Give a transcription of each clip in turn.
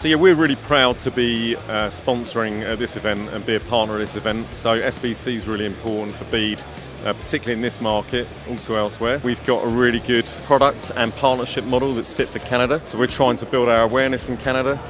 So yeah, we're really proud to be sponsoring this event and be a partner of this event. So SBC is really important for Bede, particularly in this market, also elsewhere. We've got a really good product and partnership model that's fit for Canada. So we're trying to build our awareness in Canada.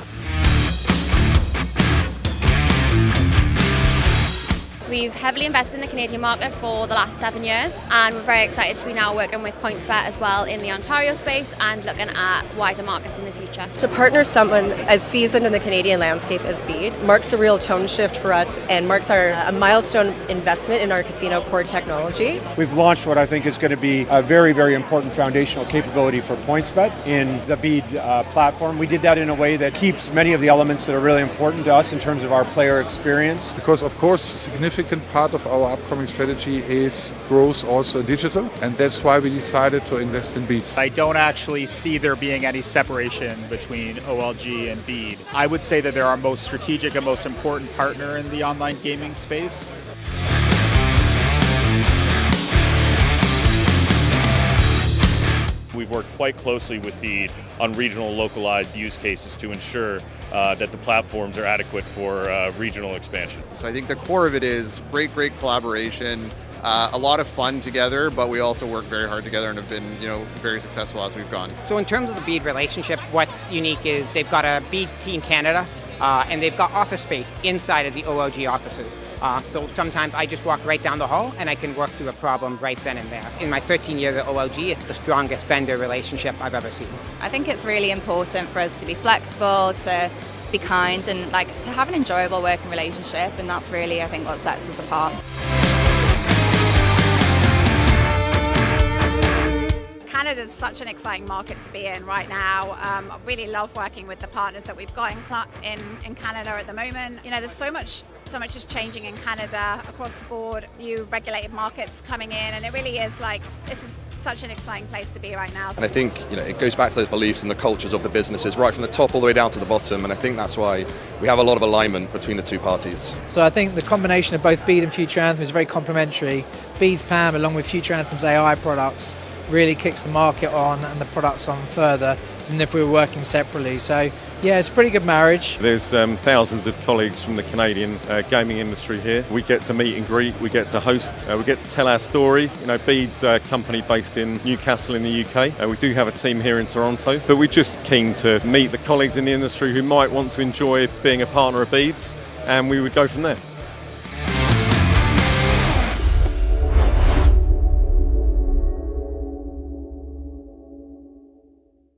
We've heavily invested in the Canadian market for the last 7 years, and we're very excited to be now working with PointsBet as well in the Ontario space and looking at wider markets in the future. To partner someone as seasoned in the Canadian landscape as Bede marks a real tone shift for us and marks a milestone investment in our casino core technology. We've launched what I think is going to be a very, very important foundational capability for PointsBet in the Bede platform. We did that in a way that keeps many of the elements that are really important to us in terms of our player experience. Because of course, a significant part of our upcoming strategy is growth also digital, and that's why we decided to invest in Bede. I don't actually see there being any separation between OLG and Bede. I would say that they're our most strategic and most important partner in the online gaming space. We've worked quite closely with Bede on regional localized use cases to ensure that the platforms are adequate for regional expansion. So I think the core of it is great collaboration, a lot of fun together, but we also work very hard together and have been, very successful as we've gone. So in terms of the Bede relationship, what's unique is they've got a Bede Team Canada, and they've got office space inside of the OLG offices. So sometimes I just walk right down the hall and I can work through a problem right then and there. In my 13 years at OLG, it's the strongest vendor relationship I've ever seen. I think it's really important for us to be flexible, to be kind, and to have an enjoyable working relationship, and that's really, I think, what sets us apart. Canada's such an exciting market to be in right now. I really love working with the partners that we've got in Canada at the moment. There's so much is changing in Canada across the board, new regulated markets coming in, and it really is this is such an exciting place to be right now. And I think it goes back to those beliefs and the cultures of the businesses, right from the top all the way down to the bottom, and I think that's why we have a lot of alignment between the two parties. So I think the combination of both Bede and Future Anthem is very complementary. Bede's PAM along with Future Anthem's AI products really kicks the market on and the products on further than if we were working separately. So yeah, it's a pretty good marriage. There's thousands of colleagues from the Canadian gaming industry here. We get to meet and greet, we get to host, we get to tell our story. Bede's a company based in Newcastle in the UK. We do have a team here in Toronto, but we're just keen to meet the colleagues in the industry who might want to enjoy being a partner of Bede's, and we would go from there.